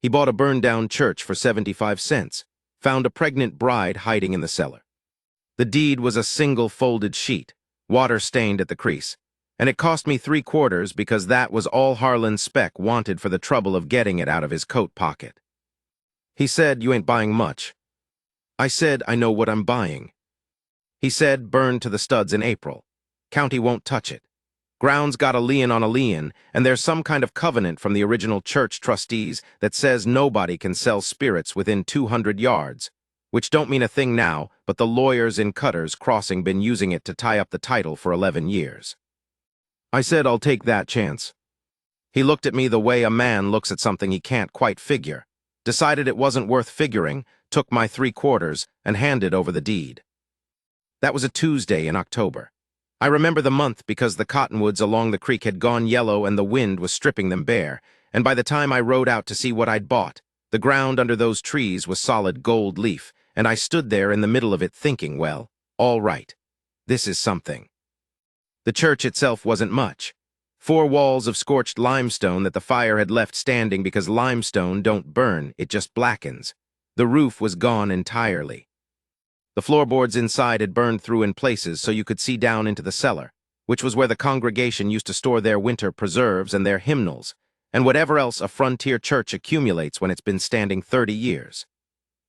He bought a burned-down church for 75 cents, found a pregnant bride hiding in the cellar. The deed was a single folded sheet, water-stained at the crease, and it cost me 3/4 because that was all Harlan Speck wanted for the trouble of getting it out of his coat pocket. He said, "You ain't buying much." I said, "I know what I'm buying." He said, "Burned to the studs in April. County won't touch it. Ground's got a lien on a lien, and there's some kind of covenant from the original church trustees that says nobody can sell spirits within 200 yards, which don't mean a thing now, but the lawyers in Cutter's Crossing been using it to tie up the title for 11 years. I said, "I'll take that chance." He looked at me the way a man looks at something he can't quite figure, decided it wasn't worth figuring, took my 3/4, and handed over the deed. That was a Tuesday in October. I remember the month because the cottonwoods along the creek had gone yellow and the wind was stripping them bare, and by the time I rode out to see what I'd bought, the ground under those trees was solid gold leaf, and I stood there in the middle of it thinking, well, all right, this is something. The church itself wasn't much. 4 walls of scorched limestone that the fire had left standing because limestone don't burn, it just blackens. The roof was gone entirely. The floorboards inside had burned through in places so you could see down into the cellar, which was where the congregation used to store their winter preserves and their hymnals, and whatever else a frontier church accumulates when it's been standing 30 years.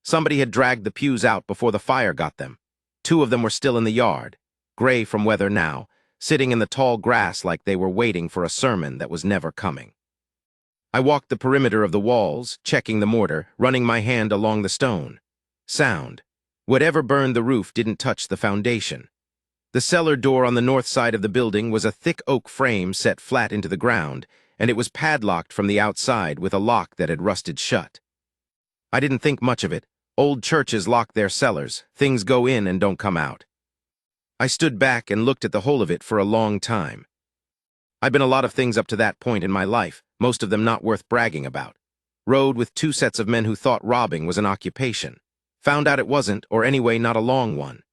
Somebody had dragged the pews out before the fire got them. 2 of them were still in the yard, gray from weather now, sitting in the tall grass like they were waiting for a sermon that was never coming. I walked the perimeter of the walls, checking the mortar, running my hand along the stone. Sound. Whatever burned the roof didn't touch the foundation. The cellar door on the north side of the building was a thick oak frame set flat into the ground, and it was padlocked from the outside with a lock that had rusted shut. I didn't think much of it. Old churches lock their cellars. Things go in and don't come out. I stood back and looked at the whole of it for a long time. I'd been a lot of things up to that point in my life, most of them not worth bragging about. Rode with 2 sets of men who thought robbing was an occupation. Found out it wasn't, or anyway not a long one.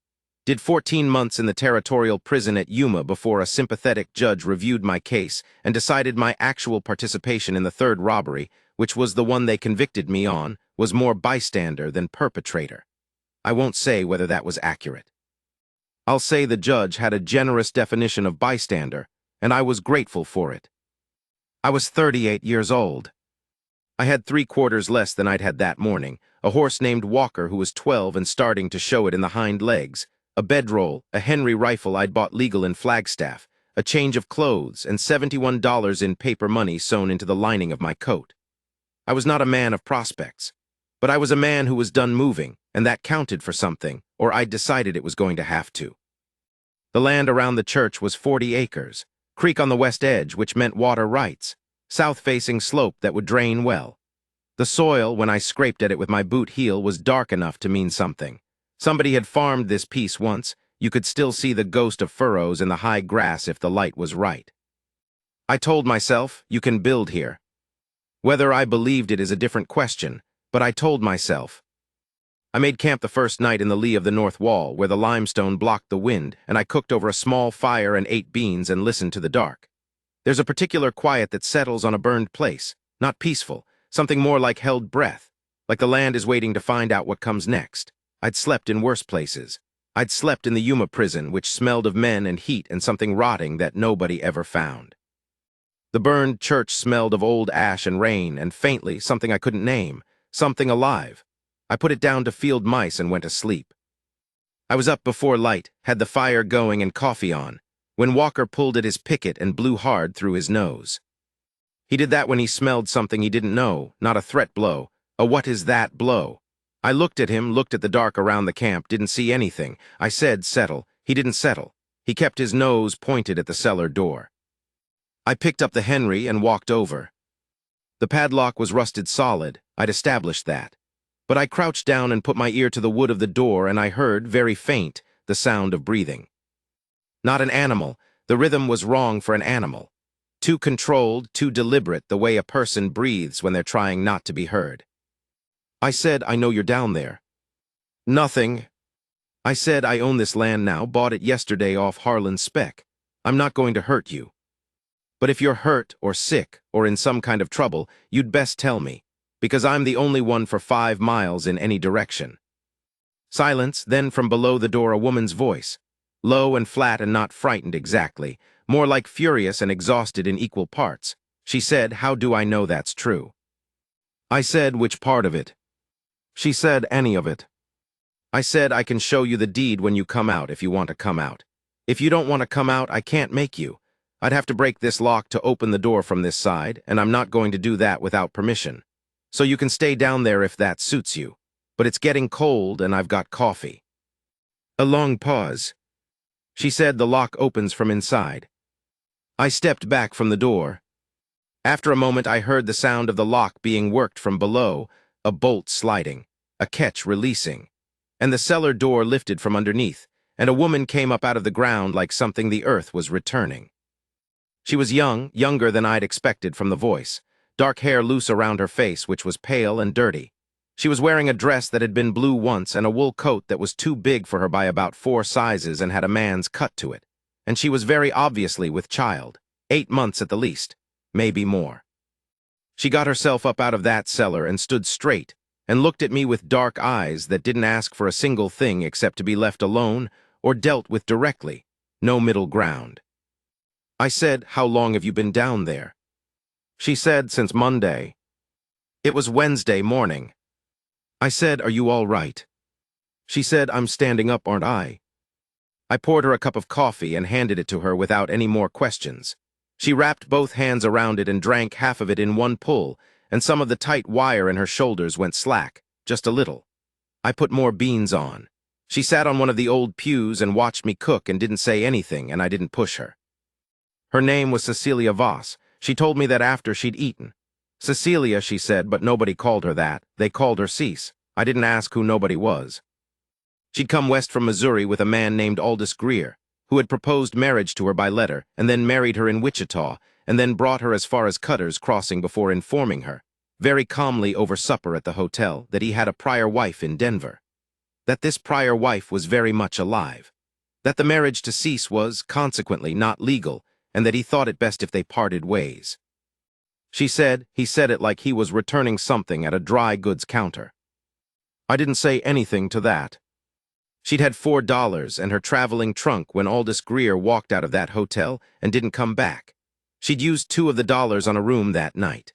Did 14 months in the territorial prison at Yuma before a sympathetic judge reviewed my case and decided my actual participation in the 3rd robbery, which was the one they convicted me on, was more bystander than perpetrator. I won't say whether that was accurate. I'll say the judge had a generous definition of bystander, and I was grateful for it. I was 38 years old. I had 3/4 less than I'd had that morning, a horse named Walker who was 12 and starting to show it in the hind legs, a bedroll, a Henry rifle I'd bought legal in Flagstaff, a change of clothes, and $71 in paper money sewn into the lining of my coat. I was not a man of prospects, but I was a man who was done moving, and that counted for something, or I'd decided it was going to have to. The land around the church was 40 acres, creek on the west edge, which meant water rights, south-facing slope that would drain well. The soil, when I scraped at it with my boot heel, was dark enough to mean something. Somebody had farmed this piece once. You could still see the ghost of furrows in the high grass if the light was right. I told myself, you can build here. Whether I believed it is a different question, but I told myself. I made camp the first night in the lee of the north wall, where the limestone blocked the wind, and I cooked over a small fire and ate beans and listened to the dark. There's a particular quiet that settles on a burned place, not peaceful, something more like held breath, like the land is waiting to find out what comes next. I'd slept in worse places. I'd slept in the Yuma prison, which smelled of men and heat and something rotting that nobody ever found. The burned church smelled of old ash and rain, and faintly, something I couldn't name, something alive. I put it down to field mice and went to sleep. I was up before light, had the fire going and coffee on, when Walker pulled at his picket and blew hard through his nose. He did that when he smelled something he didn't know, not a threat blow, a what is that blow. I looked at him, looked at the dark around the camp, didn't see anything. I said, settle. He didn't settle. He kept his nose pointed at the cellar door. I picked up the Henry and walked over. The padlock was rusted solid, I'd established that. But I crouched down and put my ear to the wood of the door, and I heard, very faint, the sound of breathing. Not an animal. The rhythm was wrong for an animal. Too controlled, too deliberate, the way a person breathes when they're trying not to be heard. I said, I know you're down there. Nothing. I said, I own this land now, bought it yesterday off Harlan Speck. I'm not going to hurt you. But if you're hurt or sick or in some kind of trouble, you'd best tell me. because I'm the only one for 5 miles in any direction. Silence, then from below the door a woman's voice, low and flat and not frightened exactly, more like furious and exhausted in equal parts. She said, "How do I know that's true?" I said, "Which part of it?" She said, "Any of it." I said, "I can show you the deed when you come out if you want to come out. If you don't want to come out, I can't make you. I'd have to break this lock to open the door from this side, and I'm not going to do that without permission. So you can stay down there if that suits you. But it's getting cold and I've got coffee." A long pause. She said, "The lock opens from inside." I stepped back from the door. After a moment, I heard the sound of the lock being worked from below, a bolt sliding, a catch releasing, and the cellar door lifted from underneath, and a woman came up out of the ground like something the earth was returning. She was young, younger than I'd expected from the voice, dark hair loose around her face, which was pale and dirty. She was wearing a dress that had been blue once and a wool coat that was too big for her by about 4 sizes and had a man's cut to it. And she was very obviously with child, 8 months at the least, maybe more. She got herself up out of that cellar and stood straight and looked at me with dark eyes that didn't ask for a single thing except to be left alone or dealt with directly, no middle ground. I said, "How long have you been down there?" She said, "Since Monday." It was Wednesday morning. I said, "Are you all right?" She said, "I'm standing up, aren't I?" I poured her a cup of coffee and handed it to her without any more questions. She wrapped both hands around it and drank half of it in one pull, and some of the tight wire in her shoulders went slack, just a little. I put more beans on. She sat on one of the old pews and watched me cook and didn't say anything, and I didn't push her. Her name was Cecilia Voss. She told me that after she'd eaten. Cecilia, she said, but nobody called her that. They called her Cease. I didn't ask who nobody was. She'd come west from Missouri with a man named Aldous Greer, who had proposed marriage to her by letter, and then married her in Wichita, and then brought her as far as Cutter's Crossing before informing her, very calmly over supper at the hotel, that he had a prior wife in Denver. That this prior wife was very much alive. That the marriage to Cease was, consequently, not legal, and that he thought it best if they parted ways. She said he said it like he was returning something at a dry goods counter. I didn't say anything to that. She'd had $4 and her traveling trunk when Aldous Greer walked out of that hotel and didn't come back. She'd used 2 of the dollars on a room that night.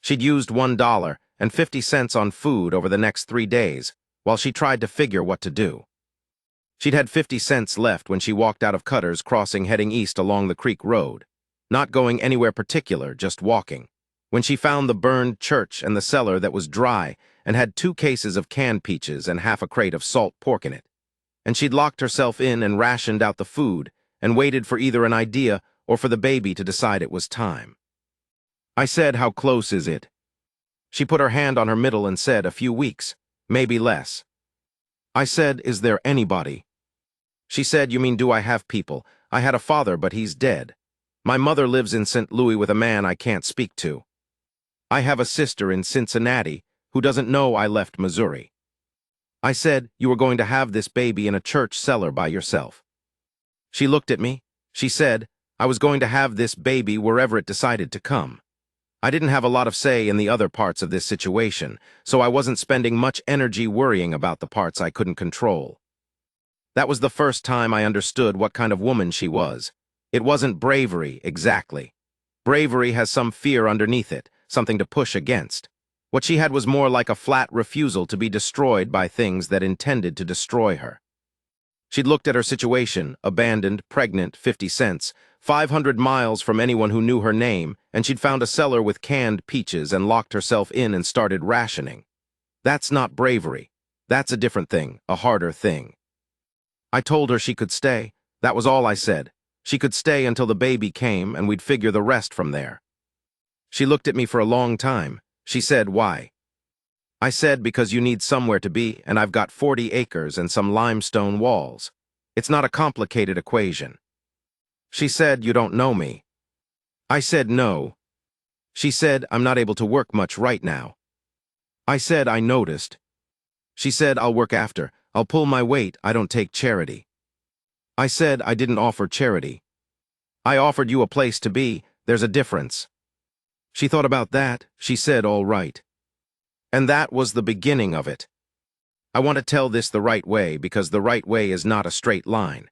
She'd used $1.50 on food over the next 3 days while she tried to figure what to do. She'd had 50 cents left when she walked out of Cutter's Crossing heading east along the creek road, not going anywhere particular, just walking, when she found the burned church and the cellar that was dry and had 2 cases of canned peaches and half a crate of salt pork in it. And she'd locked herself in and rationed out the food and waited for either an idea or for the baby to decide it was time. I said, "How close is it?" She put her hand on her middle and said, "A few weeks, maybe less." I said, "Is there anybody?" She said, "You mean do I have people? I had a father, but he's dead. My mother lives in St. Louis with a man I can't speak to. I have a sister in Cincinnati who doesn't know I left Missouri." I said, "You were going to have this baby in a church cellar by yourself." She looked at me. She said, "I was going to have this baby wherever it decided to come. I didn't have a lot of say in the other parts of this situation, so I wasn't spending much energy worrying about the parts I couldn't control." That was the first time I understood what kind of woman she was. It wasn't bravery, exactly. Bravery has some fear underneath it, something to push against. What she had was more like a flat refusal to be destroyed by things that intended to destroy her. She'd looked at her situation, abandoned, pregnant, 50 cents, 500 miles from anyone who knew her name, and she'd found a cellar with canned peaches and locked herself in and started rationing. That's not bravery. That's a different thing, a harder thing. I told her she could stay. That was all I said. She could stay until the baby came, and we'd figure the rest from there. She looked at me for a long time. She said, "Why?" I said, "Because you need somewhere to be, and I've got 40 acres and some limestone walls. It's not a complicated equation." She said, "You don't know me." I said, "No." She said, "I'm not able to work much right now." I said, "I noticed." She said, "I'll work after. I'll pull my weight. I don't take charity." I said, "I didn't offer charity. I offered you a place to be. There's a difference." She thought about that. She said, "All right." And that was the beginning of it. I want to tell this the right way because the right way is not a straight line.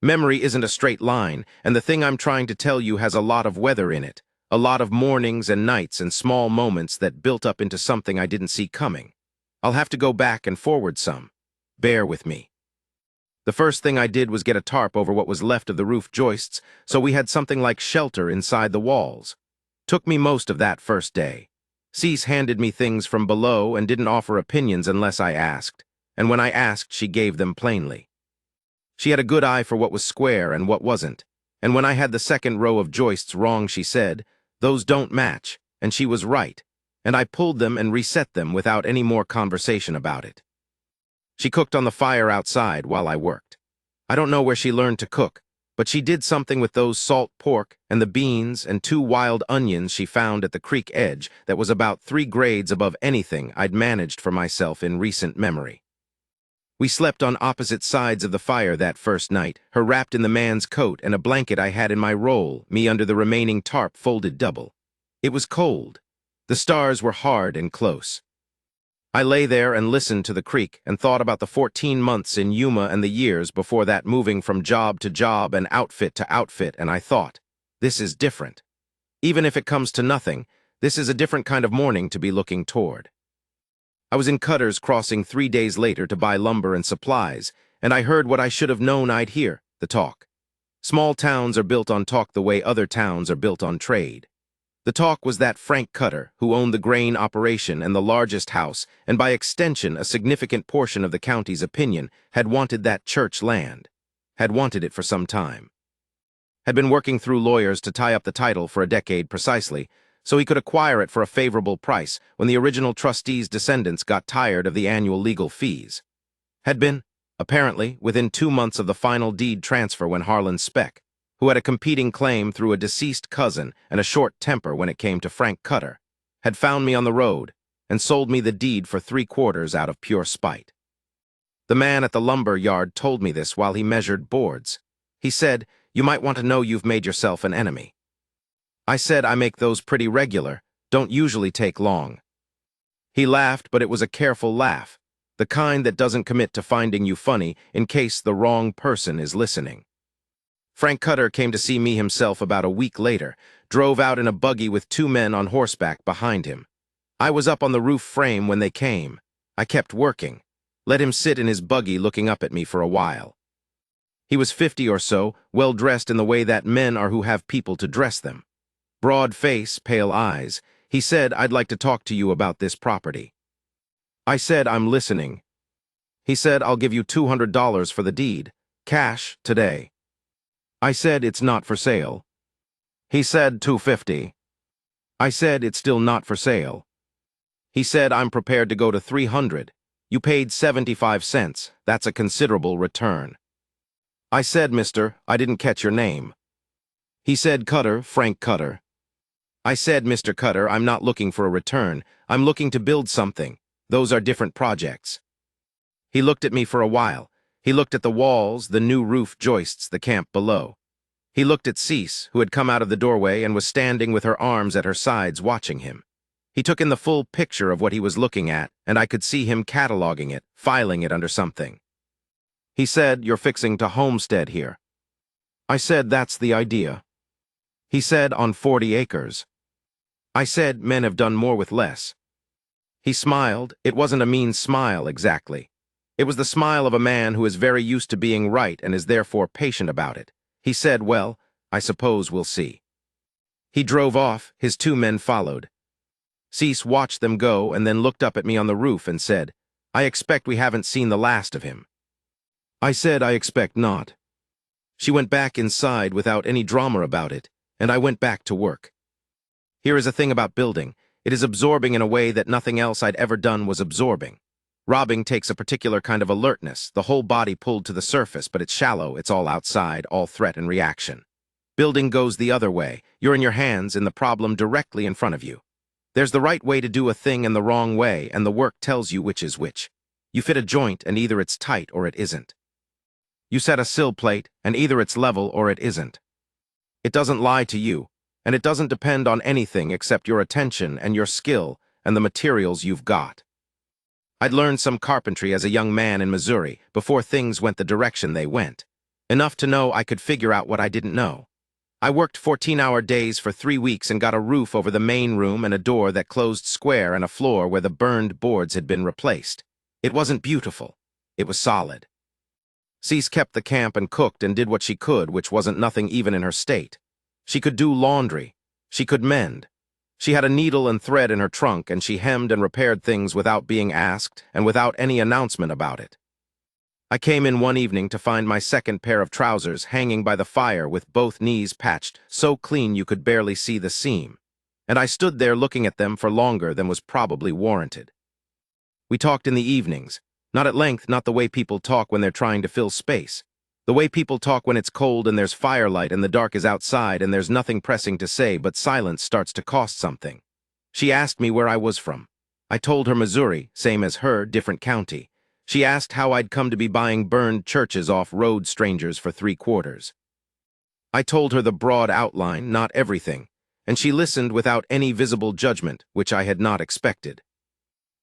Memory isn't a straight line, and the thing I'm trying to tell you has a lot of weather in it, a lot of mornings and nights and small moments that built up into something I didn't see coming. I'll have to go back and forward some. Bear with me. The first thing I did was get a tarp over what was left of the roof joists, so we had something like shelter inside the walls. Took me most of that first day. Cease handed me things from below and didn't offer opinions unless I asked, and when I asked, she gave them plainly. She had a good eye for what was square and what wasn't, and when I had the second row of joists wrong, she said, "Those don't match," and she was right, and I pulled them and reset them without any more conversation about it. She cooked on the fire outside while I worked. I don't know where she learned to cook, but she did something with those salt pork and the beans and 2 wild onions she found at the creek edge that was about 3 grades above anything I'd managed for myself in recent memory. We slept on opposite sides of the fire that first night, her wrapped in the man's coat and a blanket I had in my roll, me under the remaining tarp folded double. It was cold. The stars were hard and close. I lay there and listened to the creek and thought about the 14 months in Yuma and the years before that moving from job to job and outfit to outfit, and I thought, this is different. Even if it comes to nothing, this is a different kind of morning to be looking toward. I was in Cutter's Crossing 3 days later to buy lumber and supplies, and I heard what I should have known I'd hear, the talk. Small towns are built on talk the way other towns are built on trade. The talk was that Frank Cutter, who owned the grain operation and the largest house, and by extension a significant portion of the county's opinion, had wanted that church land. Had wanted it for some time. Had been working through lawyers to tie up the title for a decade precisely, so he could acquire it for a favorable price when the original trustees' descendants got tired of the annual legal fees. Had been, apparently, within 2 months of the final deed transfer when Harlan Speck, who had a competing claim through a deceased cousin and a short temper when it came to Frank Cutter, had found me on the road and sold me the deed for 3/4 out of pure spite. The man at the lumber yard told me this while he measured boards. He said, "You might want to know you've made yourself an enemy." I said, "I make those pretty regular, don't usually take long." He laughed, but it was a careful laugh, the kind that doesn't commit to finding you funny in case the wrong person is listening. Frank Cutter came to see me himself about a week later, drove out in a buggy with 2 men on horseback behind him. I was up on the roof frame when they came. I kept working, let him sit in his buggy looking up at me for a while. He was 50 or so, well dressed in the way that men are who have people to dress them. Broad face, pale eyes. He said, "I'd like to talk to you about this property." I said, "I'm listening." He said, "I'll give you $200 for the deed, cash, today." I said, "It's not for sale." He said, $250. I said, "It's still not for sale." He said, "I'm prepared to go to $300. You paid 75 cents. That's a considerable return." I said, "Mister, I didn't catch your name." He said, "Cutter, Frank Cutter." I said, "Mr. Cutter, I'm not looking for a return. I'm looking to build something. Those are different projects." He looked at me for a while. He looked at the walls, the new roof joists, the camp below. He looked at Cease, who had come out of the doorway and was standing with her arms at her sides watching him. He took in the full picture of what he was looking at, and I could see him cataloging it, filing it under something. He said, "You're fixing to homestead here." I said, "That's the idea." He said, "On 40 acres. I said, "Men have done more with less." He smiled. It wasn't a mean smile, exactly. It was the smile of a man who is very used to being right and is therefore patient about it. He said, "Well, I suppose we'll see." He drove off. His 2 men followed. Cease watched them go and then looked up at me on the roof and said, "I expect we haven't seen the last of him." I said, "I expect not." She went back inside without any drama about it, and I went back to work. Here is a thing about building. It is absorbing in a way that nothing else I'd ever done was absorbing. Robbing takes a particular kind of alertness, the whole body pulled to the surface, but it's shallow, it's all outside, all threat and reaction. Building goes the other way. You're in your hands, in the problem directly in front of you. There's the right way to do a thing and the wrong way, and the work tells you which is which. You fit a joint, and either it's tight or it isn't. You set a sill plate, and either it's level or it isn't. It doesn't lie to you, and it doesn't depend on anything except your attention and your skill and the materials you've got. I'd learned some carpentry as a young man in Missouri before things went the direction they went. Enough to know I could figure out what I didn't know. I worked 14-hour days for 3 weeks and got a roof over the main room and a door that closed square and a floor where the burned boards had been replaced. It wasn't beautiful. It was solid. Cease kept the camp and cooked and did what she could, which wasn't nothing even in her state. She could do laundry. She could mend. She had a needle and thread in her trunk, and she hemmed and repaired things without being asked and without any announcement about it. I came in one evening to find my second pair of trousers hanging by the fire with both knees patched, so clean you could barely see the seam, and I stood there looking at them for longer than was probably warranted. We talked in the evenings, not at length, not the way people talk when they're trying to fill space. The way people talk when it's cold and there's firelight and the dark is outside and there's nothing pressing to say, but silence starts to cost something. She asked me where I was from. I told her Missouri, same as her, different county. She asked how I'd come to be buying burned churches off road strangers for 3 quarters. I told her the broad outline, not everything, and she listened without any visible judgment, which I had not expected.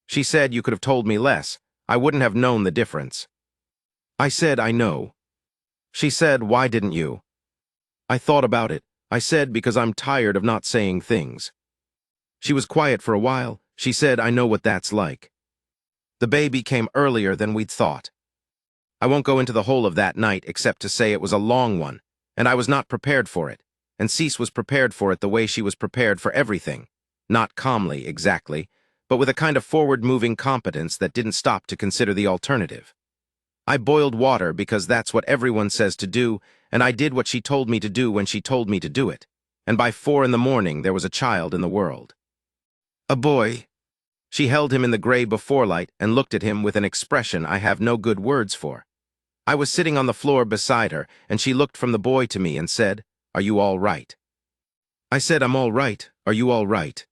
She said, "You could have told me less. I wouldn't have known the difference." I said, "I know." She said, "Why didn't you?" I thought about it. I said, "Because I'm tired of not saying things." She was quiet for a while. She said, "I know what that's like." The baby came earlier than we'd thought. I won't go into the whole of that night except to say it was a long one, and I was not prepared for it, and Cease was prepared for it the way she was prepared for everything. Not calmly, exactly, but with a kind of forward-moving competence that didn't stop to consider the alternative. I boiled water because that's what everyone says to do, and I did what she told me to do when she told me to do it, and by 4 in the morning there was a child in the world. A boy. She held him in the gray before light and looked at him with an expression I have no good words for. I was sitting on the floor beside her, and she looked from the boy to me and said, "Are you all right?" I said, "I'm all right. Are you all right?"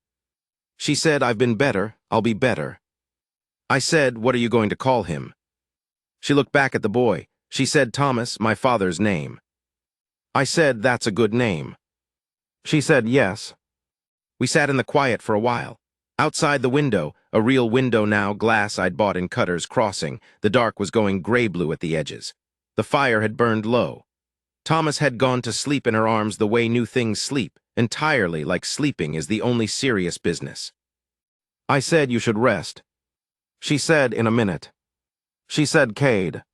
She said, "I've been better. I'll be better." I said, "What are you going to call him?" She looked back at the boy. She said, "Thomas, my father's name." I said, "That's a good name." She said, "Yes." We sat in the quiet for a while. Outside the window, a real window now, glass I'd bought in Cutter's Crossing, the dark was going gray-blue at the edges. The fire had burned low. Thomas had gone to sleep in her arms the way new things sleep, entirely like sleeping is the only serious business. I said, "You should rest." She said, "In a minute." She said, "Cade."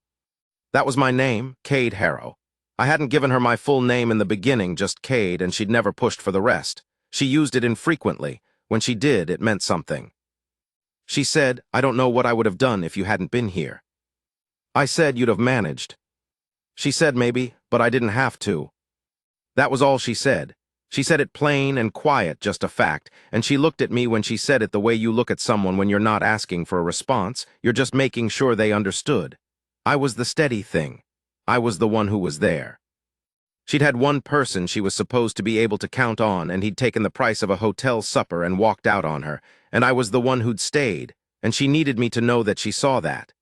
That was my name, Cade Harrow. I hadn't given her my full name in the beginning, just Cade, and she'd never pushed for the rest. She used it infrequently. When she did, it meant something. She said, "I don't know what I would have done if you hadn't been here." I said, "You'd have managed." She said, "Maybe, but I didn't have to." That was all she said. She said it plain and quiet, just a fact, and she looked at me when she said it the way you look at someone when you're not asking for a response, you're just making sure they understood. I was the steady thing. I was the one who was there. She'd had one person she was supposed to be able to count on, and he'd taken the price of a hotel supper and walked out on her, and I was the one who'd stayed, and she needed me to know that she saw that.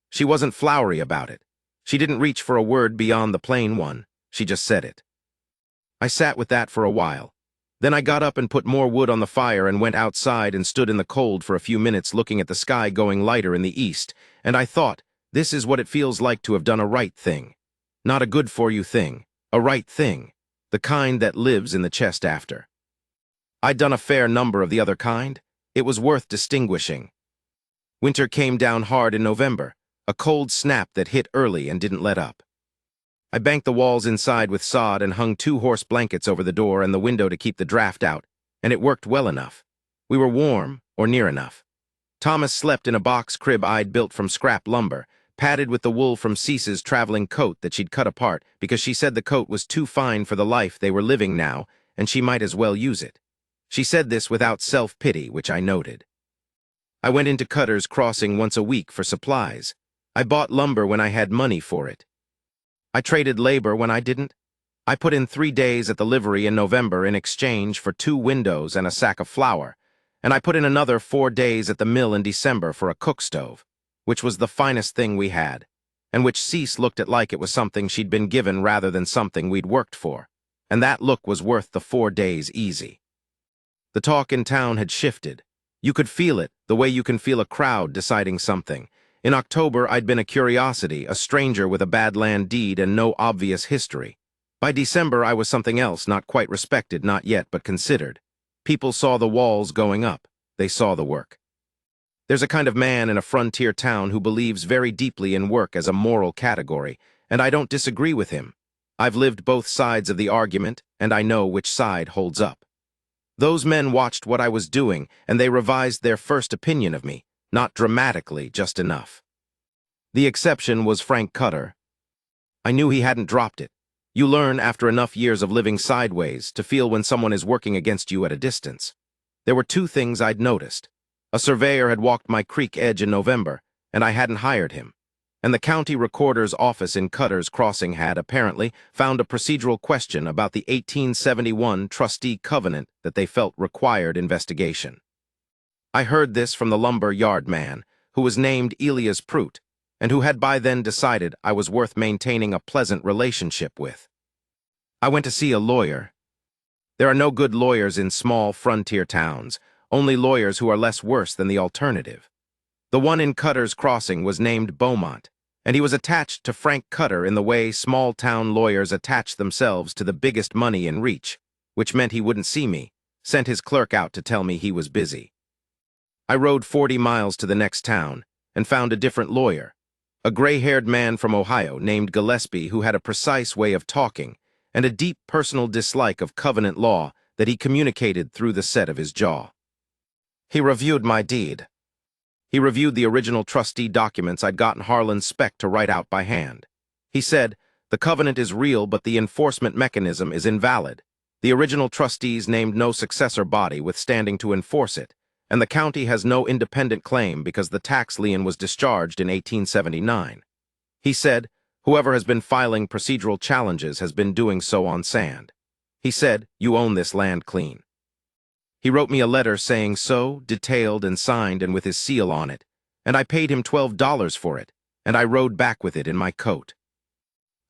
She wasn't flowery about it. She didn't reach for a word beyond the plain one. She just said it. I sat with that for a while. Then I got up and put more wood on the fire and went outside and stood in the cold for a few minutes looking at the sky going lighter in the east, and I thought, this is what it feels like to have done a right thing. Not a good-for-you thing, a right thing, the kind that lives in the chest after. I'd done a fair number of the other kind. It was worth distinguishing. Winter came down hard in November, a cold snap that hit early and didn't let up. I banked the walls inside with sod and hung 2 horse blankets over the door and the window to keep the draft out, and it worked well enough. We were warm, or near enough. Thomas slept in a box crib I'd built from scrap lumber, padded with the wool from Cease's traveling coat that she'd cut apart because she said the coat was too fine for the life they were living now, and she might as well use it. She said this without self-pity, which I noted. I went into Cutter's Crossing once a week for supplies. I bought lumber when I had money for it. I traded labor when I didn't. I put in 3 days at the livery in November in exchange for 2 windows and a sack of flour, and I put in another 4 days at the mill in December for a cook stove, which was the finest thing we had, and which Cease looked at like it was something she'd been given rather than something we'd worked for, and that look was worth the 4 days easy. The talk in town had shifted. You could feel it, the way you can feel a crowd deciding something. In October, I'd been a curiosity, a stranger with a bad land deed and no obvious history. By December, I was something else, not quite respected, not yet, but considered. People saw the walls going up. They saw the work. There's a kind of man in a frontier town who believes very deeply in work as a moral category, and I don't disagree with him. I've lived both sides of the argument, and I know which side holds up. Those men watched what I was doing, and they revised their first opinion of me, not dramatically, just enough. The exception was Frank Cutter. I knew he hadn't dropped it. You learn after enough years of living sideways to feel when someone is working against you at a distance. There were two things I'd noticed. A surveyor had walked my creek edge in November, and I hadn't hired him. And the county recorder's office in Cutter's Crossing had, apparently, found a procedural question about the 1871 trustee covenant that they felt required investigation. I heard this from the lumber yard man, who was named Elias Prout, and who had by then decided I was worth maintaining a pleasant relationship with. I went to see a lawyer. There are no good lawyers in small frontier towns, only lawyers who are less worse than the alternative. The one in Cutter's Crossing was named Beaumont, and he was attached to Frank Cutter in the way small-town lawyers attach themselves to the biggest money in reach, which meant he wouldn't see me, sent his clerk out to tell me he was busy. I rode 40 miles to the next town and found a different lawyer, a gray-haired man from Ohio named Gillespie who had a precise way of talking and a deep personal dislike of covenant law that he communicated through the set of his jaw. He reviewed my deed. He reviewed the original trustee documents I'd gotten Harlan Speck to write out by hand. He said, "The covenant is real, but the enforcement mechanism is invalid. The original trustees named no successor body withstanding to enforce it, and the county has no independent claim because the tax lien was discharged in 1879. He said, "Whoever has been filing procedural challenges has been doing so on sand." He said, "You own this land clean." He wrote me a letter saying so, detailed and signed and with his seal on it, and I paid him $12 for it, and I rode back with it in my coat.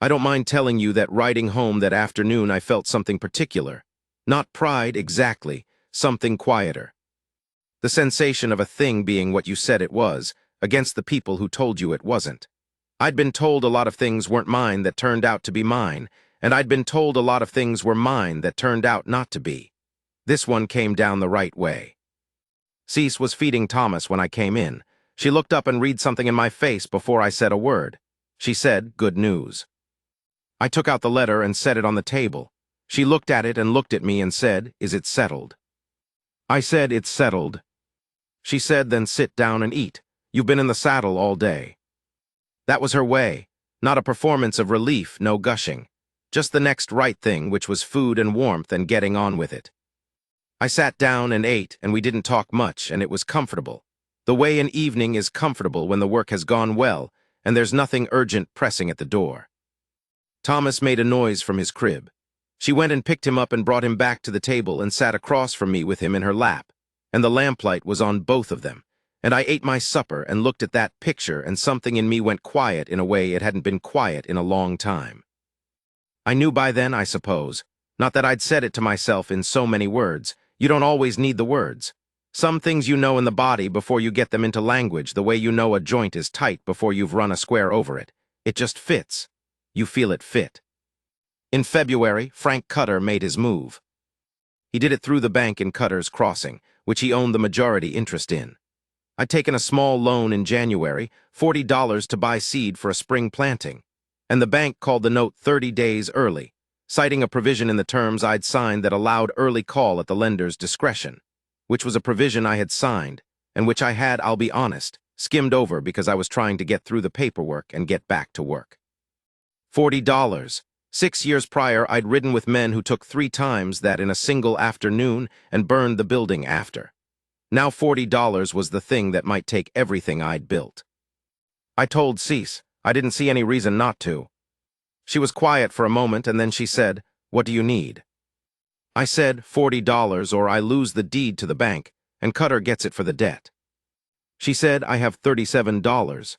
I don't mind telling you that riding home that afternoon I felt something particular. Not pride exactly, something quieter. The sensation of a thing being what you said it was, against the people who told you it wasn't. I'd been told a lot of things weren't mine that turned out to be mine, and I'd been told a lot of things were mine that turned out not to be. This one came down the right way. Cease was feeding Thomas when I came in. She looked up and read something in my face before I said a word. She said, "Good news." I took out the letter and set it on the table. She looked at it and looked at me and said, "Is it settled?" I said, "It's settled." She said, "Then sit down and eat. You've been in the saddle all day." That was her way, not a performance of relief, no gushing. Just the next right thing, which was food and warmth and getting on with it. I sat down and ate, and we didn't talk much, and it was comfortable. The way an evening is comfortable when the work has gone well, and there's nothing urgent pressing at the door. Thomas made a noise from his crib. She went and picked him up and brought him back to the table and sat across from me with him in her lap, and the lamplight was on both of them, and I ate my supper and looked at that picture, and something in me went quiet in a way it hadn't been quiet in a long time. I knew by then, I suppose, not that I'd said it to myself in so many words. You don't always need the words. Some things you know in the body before you get them into language, the way you know a joint is tight before you've run a square over it. It just fits. You feel it fit. In February, Frank Cutter made his move. He did it through the bank in Cutter's Crossing, which he owned the majority interest in. I'd taken a small loan in January, $40 to buy seed for a spring planting, and the bank called the note 30 days early, citing a provision in the terms I'd signed that allowed early call at the lender's discretion, which was a provision I had signed, and which I had, I'll be honest, skimmed over because I was trying to get through the paperwork and get back to work. $40. 6 years prior, I'd ridden with men who took 3 times that in a single afternoon and burned the building after. Now $40 was the thing that might take everything I'd built. I told Cease I didn't see any reason not to. She was quiet for a moment, and then she said, "What do you need?" I said, $40 or I lose the deed to the bank, and Cutter gets it for the debt. She said, "I have $37.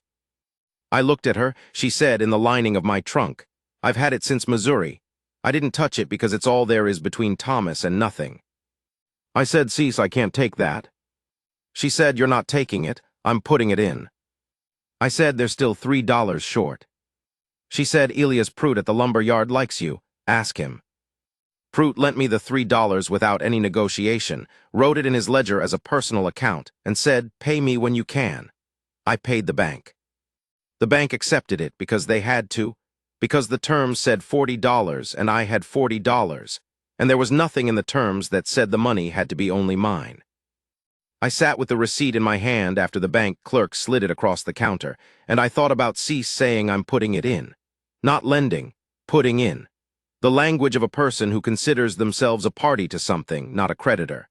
I looked at her. She said, "In the lining of my trunk. I've had it since Missouri. I didn't touch it because it's all there is between Thomas and nothing." I said, "Cease, I can't take that." She said, "You're not taking it. I'm putting it in." I said, "There's still $3 short." She said, "Elias Prout at the lumber yard likes you. Ask him." Prout lent me the $3 without any negotiation, wrote it in his ledger as a personal account, and said, "Pay me when you can." I paid the bank. The bank accepted it because they had to, because the terms said $40 and I had $40, and there was nothing in the terms that said the money had to be only mine. I sat with the receipt in my hand after the bank clerk slid it across the counter, and I thought about Cease saying I'm putting it in. Not lending, putting in. The language of a person who considers themselves a party to something, not a creditor.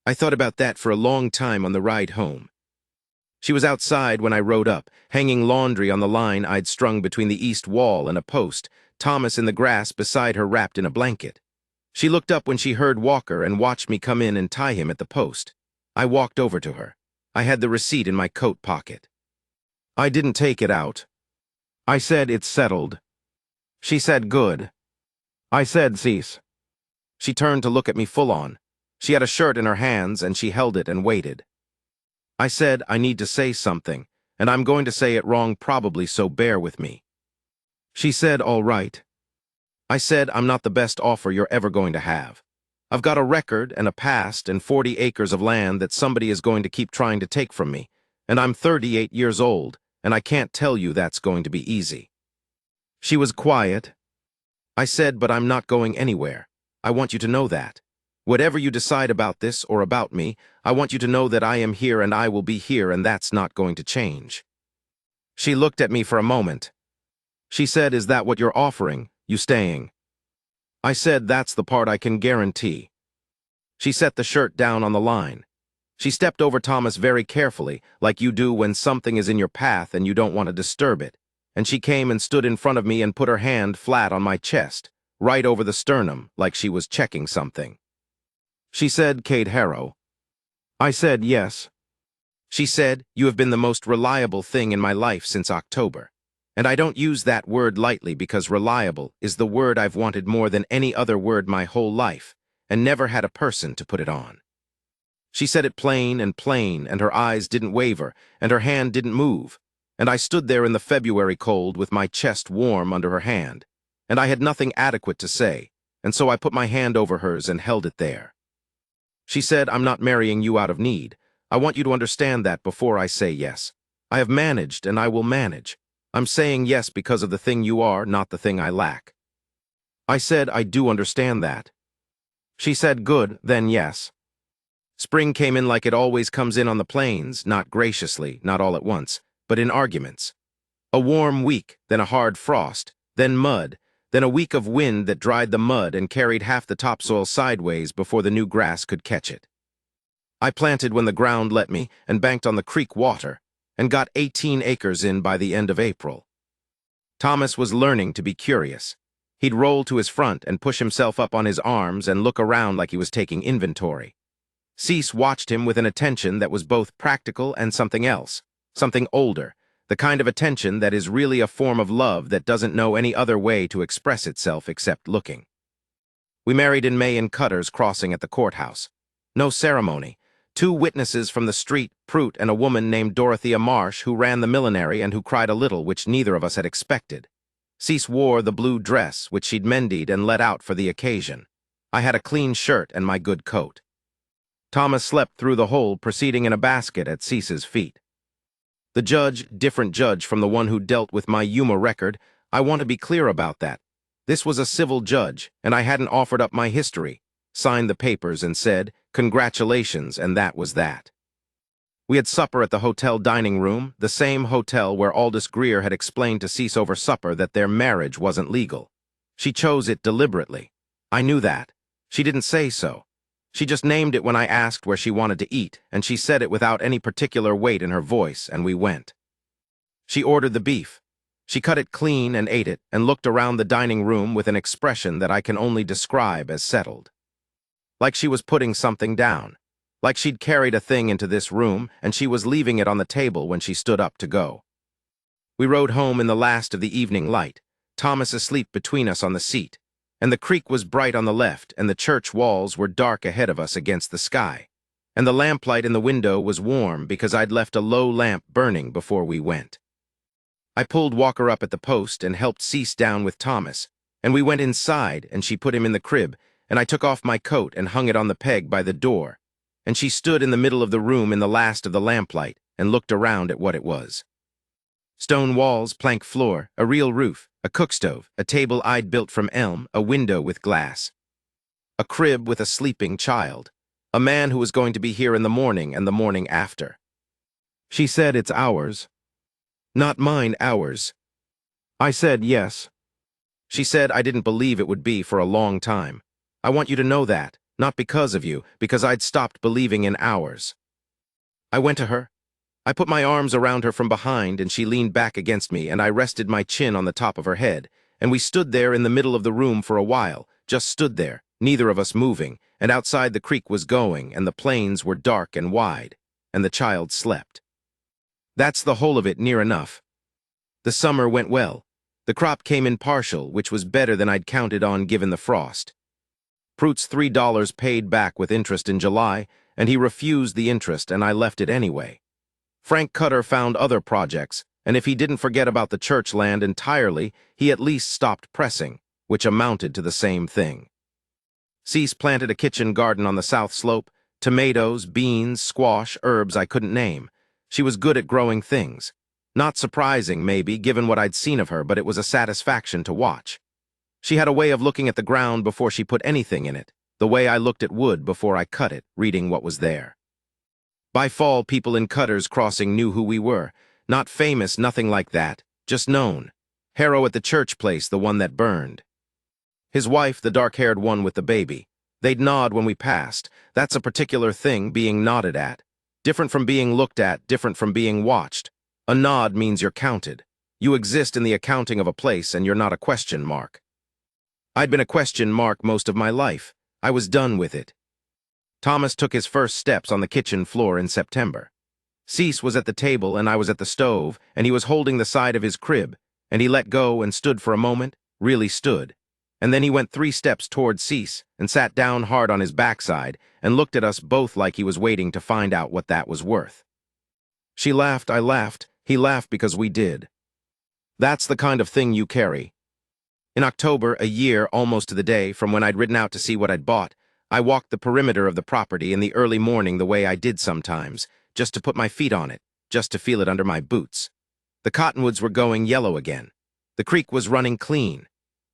I thought about that for a long time on the ride home. She was outside when I rode up, hanging laundry on the line I'd strung between the east wall and a post, Thomas in the grass beside her wrapped in a blanket. She looked up when she heard Walker and watched me come in and tie him at the post. I walked over to her. I had the receipt in my coat pocket. I didn't take it out. I said, "It's settled." She said, "Good." I said, "Cease." She turned to look at me full on. She had a shirt in her hands and she held it and waited. I said, "I need to say something, and I'm going to say it wrong probably, so bear with me." She said, "All right." I said, "I'm not the best offer you're ever going to have. I've got a record and a past and 40 acres of land that somebody is going to keep trying to take from me, and I'm 38 years old, and I can't tell you that's going to be easy." She was quiet. I said, "But I'm not going anywhere. I want you to know that. Whatever you decide about this or about me, I want you to know that I am here and I will be here, and that's not going to change." She looked at me for a moment. She said, "Is that what you're offering? You staying?" I said, "That's the part I can guarantee." She set the shirt down on the line. She stepped over Thomas very carefully, like you do when something is in your path and you don't want to disturb it, and she came and stood in front of me and put her hand flat on my chest, right over the sternum, like she was checking something. She said, "Cade Harrow." I said, "Yes." She said, "You have been the most reliable thing in my life since October. And I don't use that word lightly because reliable is the word I've wanted more than any other word my whole life, and never had a person to put it on." She said it plain, and her eyes didn't waver, and her hand didn't move, and I stood there in the February cold with my chest warm under her hand, and I had nothing adequate to say, and so I put my hand over hers and held it there. She said, "I'm not marrying you out of need. I want you to understand that before I say yes. I have managed, and I will manage. I'm saying yes because of the thing you are, not the thing I lack." I said, "I do understand that." She said, "Good, then yes." Spring came in like it always comes in on the plains, not graciously, not all at once, but in arguments. A warm week, then a hard frost, then mud, then a week of wind that dried the mud and carried half the topsoil sideways before the new grass could catch it. I planted when the ground let me and banked on the creek water, and got 18 acres in by the end of April. Thomas was learning to be curious. He'd roll to his front and push himself up on his arms and look around like he was taking inventory. Cease watched him with an attention that was both practical and something else, something older, the kind of attention that is really a form of love that doesn't know any other way to express itself except looking. We married in May in Cutter's Crossing at the courthouse. No ceremony. 2 witnesses from the street, Prout and a woman named Dorothea Marsh, who ran the millinery and who cried a little, which neither of us had expected. Cease wore the blue dress, which she'd mended and let out for the occasion. I had a clean shirt and my good coat. Thomas slept through the whole proceeding in a basket at Cease's feet. The judge, different judge from the one who dealt with my Yuma record, I want to be clear about that. This was a civil judge, and I hadn't offered up my history, signed the papers and said, "Congratulations," and that was that. We had supper at the hotel dining room, the same hotel where Aldous Greer had explained to Cease over supper that their marriage wasn't legal. She chose it deliberately. I knew that. She didn't say so. She just named it when I asked where she wanted to eat, and she said it without any particular weight in her voice, and we went. She ordered the beef. She cut it clean and ate it, and looked around the dining room with an expression that I can only describe as settled. Like she was putting something down. Like she'd carried a thing into this room, and she was leaving it on the table when she stood up to go. We rode home in the last of the evening light, Thomas asleep between us on the seat, and the creek was bright on the left, and the church walls were dark ahead of us against the sky, and the lamplight in the window was warm because I'd left a low lamp burning before we went. I pulled Walker up at the post and helped Cease down with Thomas, and we went inside and she put him in the crib, and I took off my coat and hung it on the peg by the door, and she stood in the middle of the room in the last of the lamplight and looked around at what it was. Stone walls, plank floor, a real roof, a cookstove, a table I'd built from elm, a window with glass. A crib with a sleeping child. A man who was going to be here in the morning and the morning after. She said, "It's ours." "Not mine, ours." I said, "Yes." She said, "I didn't believe it would be for a long time. I want you to know that, not because of you, because I'd stopped believing in ours." I went to her. I put my arms around her from behind and she leaned back against me and I rested my chin on the top of her head, and we stood there in the middle of the room for a while, just stood there, neither of us moving, and outside the creek was going and the plains were dark and wide, and the child slept. That's the whole of it, near enough. The summer went well. The crop came in partial, which was better than I'd counted on given the frost. Prout's $3 paid back with interest in July, and he refused the interest and I left it anyway. Frank Cutter found other projects, and if he didn't forget about the church land entirely, he at least stopped pressing, which amounted to the same thing. Cease planted a kitchen garden on the south slope, tomatoes, beans, squash, herbs I couldn't name. She was good at growing things. Not surprising, maybe, given what I'd seen of her, but it was a satisfaction to watch. She had a way of looking at the ground before she put anything in it, the way I looked at wood before I cut it, reading what was there. By fall, people in Cutter's Crossing knew who we were. Not famous, nothing like that, just known. Harrow at the church place, the one that burned. His wife, the dark-haired one with the baby. They'd nod when we passed. That's a particular thing, being nodded at. Different from being looked at, different from being watched. A nod means you're counted. You exist in the accounting of a place and you're not a question mark. I'd been a question mark most of my life. I was done with it. Thomas took his first steps on the kitchen floor in September. Cease was at the table and I was at the stove, and he was holding the side of his crib, and he let go and stood for a moment, really stood. And then he went 3 steps toward Cease and sat down hard on his backside and looked at us both like he was waiting to find out what that was worth. She laughed, I laughed, he laughed because we did. That's the kind of thing you carry. In October, a year almost to the day from when I'd ridden out to see what I'd bought, I walked the perimeter of the property in the early morning the way I did sometimes, just to put my feet on it, just to feel it under my boots. The cottonwoods were going yellow again. The creek was running clean.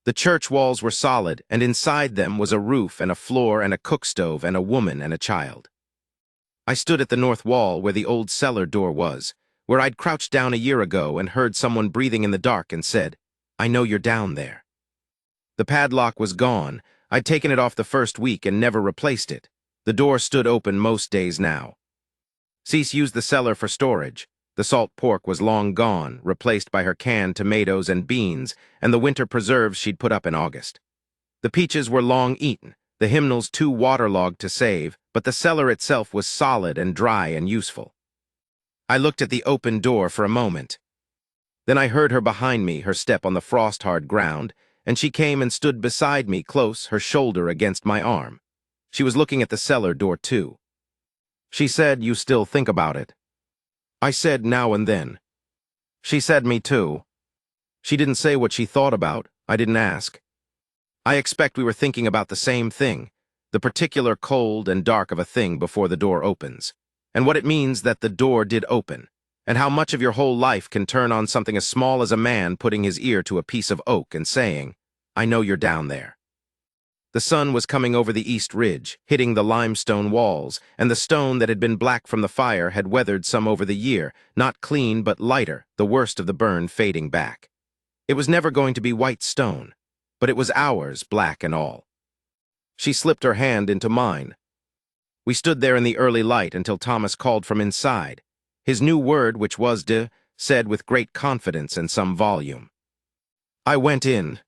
The church walls were solid, and inside them was a roof and a floor and a cookstove and a woman and a child. I stood at the north wall where the old cellar door was, where I'd crouched down a year ago and heard someone breathing in the dark and said, "I know you're down there." The padlock was gone. I'd taken it off the first week and never replaced it. The door stood open most days now. Cease used the cellar for storage. The salt pork was long gone, replaced by her canned tomatoes and beans, and the winter preserves she'd put up in August. The peaches were long eaten, the hymnals too waterlogged to save, but the cellar itself was solid and dry and useful. I looked at the open door for a moment. Then I heard her behind me, her step on the frost-hard ground, and she came and stood beside me close, her shoulder against my arm. She was looking at the cellar door too. She said, "You still think about it?" I said, "Now and then." She said, "Me too." She didn't say what she thought about. I didn't ask. I expect we were thinking about the same thing, the particular cold and dark of a thing before the door opens, and what it means that the door did open, and how much of your whole life can turn on something as small as a man putting his ear to a piece of oak and saying, "I know you're down there." The sun was coming over the east ridge, hitting the limestone walls, and the stone that had been black from the fire had weathered some over the year, not clean but lighter, the worst of the burn fading back. It was never going to be white stone, but it was ours, black and all. She slipped her hand into mine. We stood there in the early light until Thomas called from inside. His new word, which was de, said with great confidence and some volume. I went in.